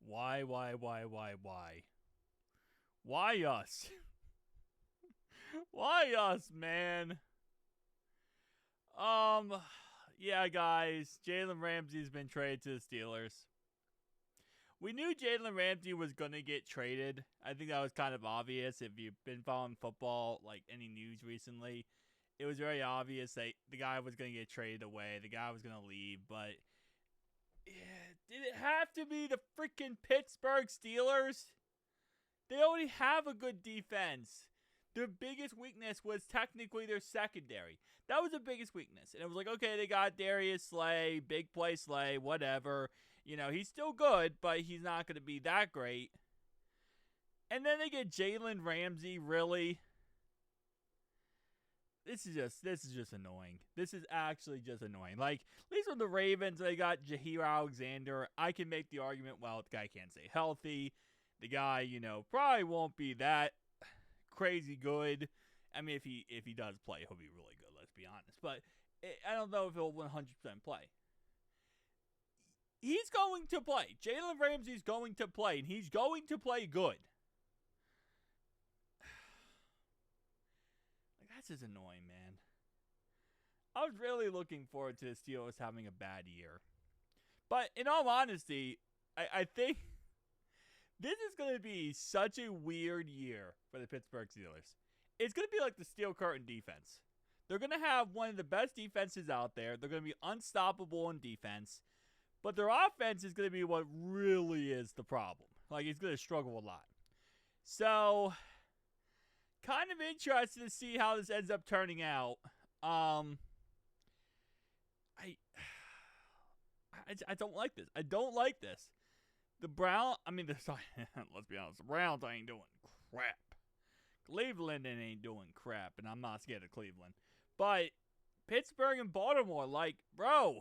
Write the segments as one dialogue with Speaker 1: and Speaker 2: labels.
Speaker 1: Why? Why us? Why us, man? Um, yeah, guys. Jalen Ramsey's been traded to the Steelers. We knew Jalen Ramsey was going to get traded. I think that was kind of obvious if you've been following football, like any news recently. It was very obvious that the guy was going to get traded away. The guy was going to leave. But yeah, did it have to be the freaking Pittsburgh Steelers? They already have a good defense. Their biggest weakness was technically their secondary. That was the biggest weakness. And it was like, okay, they got Darius Slay, big play Slay, whatever. He's still good, but he's not going to be that great. And then they get Jalen Ramsey, really? This is just annoying. This is actually just annoying. Like, at least with the Ravens, they got Jaheir Alexander. I can make the argument, well, the guy can't stay healthy. The guy, probably won't be that crazy good. I mean, if he does play, he'll be really good, let's be honest. But I don't know if he'll 100% play. He's going to play. Jalen Ramsey's going to play, and he's going to play good. Like, that's just annoying, man. I was really looking forward to the Steelers having a bad year. But in all honesty, I think this is going to be such a weird year for the Pittsburgh Steelers. It's going to be like the Steel Curtain defense. They're going to have one of the best defenses out there. They're going to be unstoppable in defense. But their offense is going to be what really is the problem. Like, it's going to struggle a lot. So, kind of interested to see how this ends up turning out. I don't like this. I don't like this. Let's be honest, the Browns ain't doing crap. Cleveland ain't doing crap, and I'm not scared of Cleveland. But Pittsburgh and Baltimore, like, bro,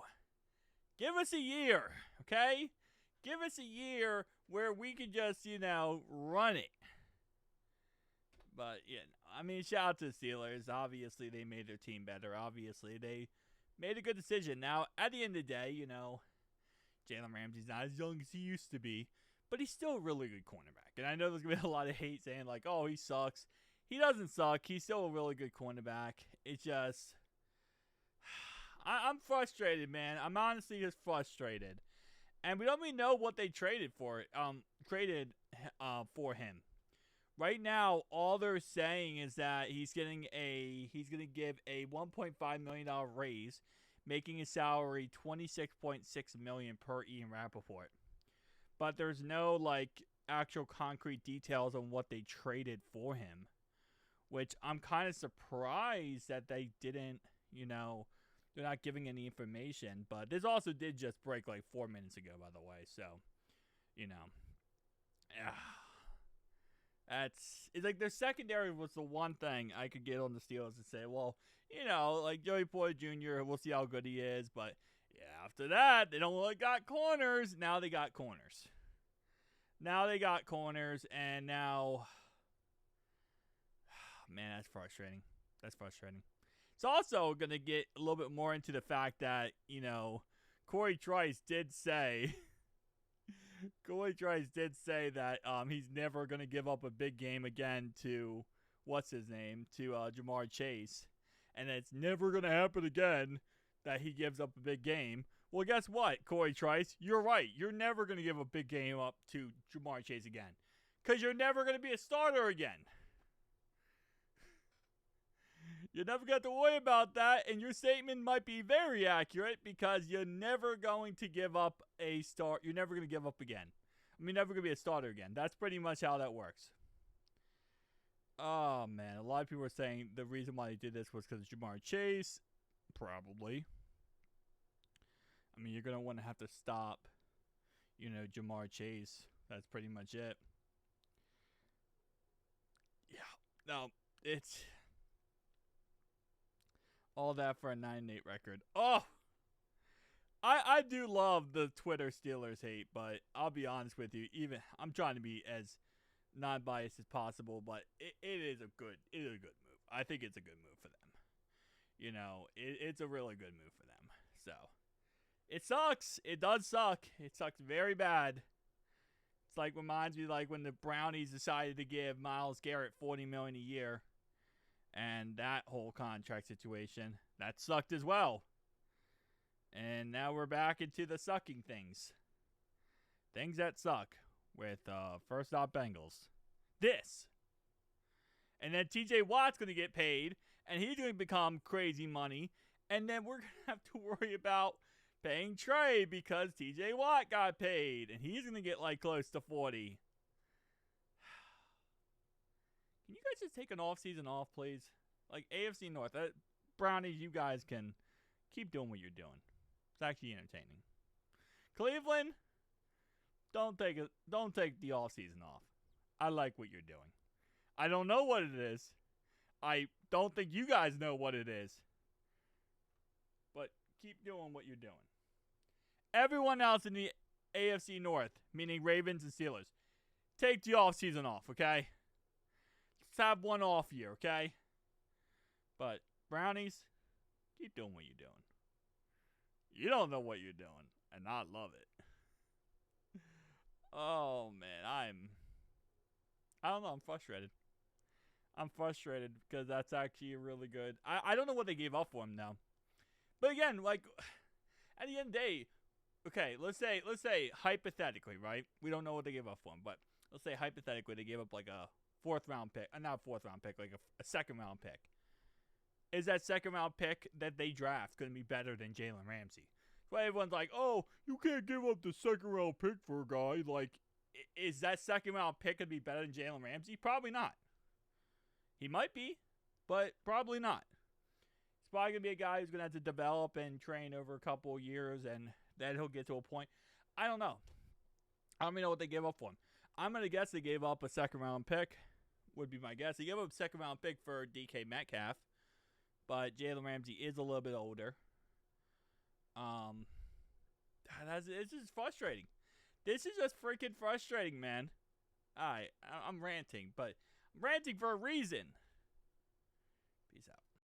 Speaker 1: give us a year, okay? Give us a year where we can just, run it. But, shout out to the Steelers. Obviously, they made their team better. Obviously, they made a good decision. Now, at the end of the day, Jalen Ramsey's not as young as he used to be, but he's still a really good cornerback. And I know there's going to be a lot of hate saying, like, oh, he sucks. He doesn't suck. He's still a really good cornerback. It's just, I'm frustrated, man. I'm honestly just frustrated. And we don't even know what they traded for him. Right now, all they're saying is that he's going to give a $1.5 million raise, making his salary $26.6 million per Ian Rappaport. But there's no actual concrete details on what they traded for him, which I'm kind of surprised that they didn't, they're not giving any information. But this also did just break 4 minutes ago, by the way. So, it's like their secondary was the one thing I could get on the Steelers and say, well, Joey Porter Jr., we'll see how good he is. But, yeah, after that, they don't really got corners. Now they got corners. And now, man, that's frustrating. It's also going to get a little bit more into the fact that, Corey Trice did say that he's never going to give up a big game again to, Jamar Chase. And it's never going to happen again that he gives up a big game. Well, guess what, Corey Trice? You're right. You're never going to give a big game up to Jamar Chase again. Because you're never going to be a starter again. You never got to worry about that, and your statement might be very accurate because you're never going to give up a start. You're never going to give up again. Never going to be a starter again. That's pretty much how that works. Oh, man. A lot of people are saying the reason why they did this was because of Jamar Chase. Probably. You're going to want to have to stop, Jamar Chase. That's pretty much it. Yeah. No, it's all that for a 9-8 record. Oh! I do love the Twitter Steelers hate, but I'll be honest with you. I'm trying to be as non-biased as possible, but it is a good move. I think it's a good move for them. It's a really good move for them. So, it sucks. It does suck. It sucks very bad. like reminds me like when the Brownies decided to give Myles Garrett $40 million a year, and that whole contract situation that sucked as well. And now we're back into the sucking things that suck with first off Bengals. This. And then TJ Watt's going to get paid, and he's going to become crazy money. And then we're going to have to worry about paying Trey because TJ Watt got paid, and he's going to get like close to 40. Can you guys just take an off season off, please? Like AFC North, Brownies, you guys can keep doing what you're doing. It's actually entertaining. Cleveland, don't take the off season off. I like what you're doing. I don't know what it is. I don't think you guys know what it is. But keep doing what you're doing. Everyone else in the AFC North, meaning Ravens and Steelers, take the off season off, okay? Let's have one off year, okay? But Brownies, keep doing what you're doing. You don't know what you're doing, and I love it. Oh, man, I don't know, I'm frustrated. I'm frustrated because that's actually really good. I don't know what they gave up for him now. But again, like, at the end of the day, okay, let's say hypothetically, right? We don't know what they gave up for him, but let's say hypothetically they gave up like a fourth round pick. Not a fourth round pick, like a second round pick. Is that second round pick that they draft going to be better than Jalen Ramsey? So everyone's like, oh, you can't give up the second round pick for a guy. Like, is that second round pick going to be better than Jalen Ramsey? Probably not. He might be, but probably not. He's probably going to be a guy who's going to have to develop and train over a couple of years, and then he'll get to a point. I don't know. I don't even know what they gave up for him. I'm going to guess they gave up a second round pick, would be my guess. They gave up a second round pick for DK Metcalf, but Jalen Ramsey is a little bit older. It's just frustrating. This is just freaking frustrating, man. I'm ranting, but I'm ranting for a reason. Peace out.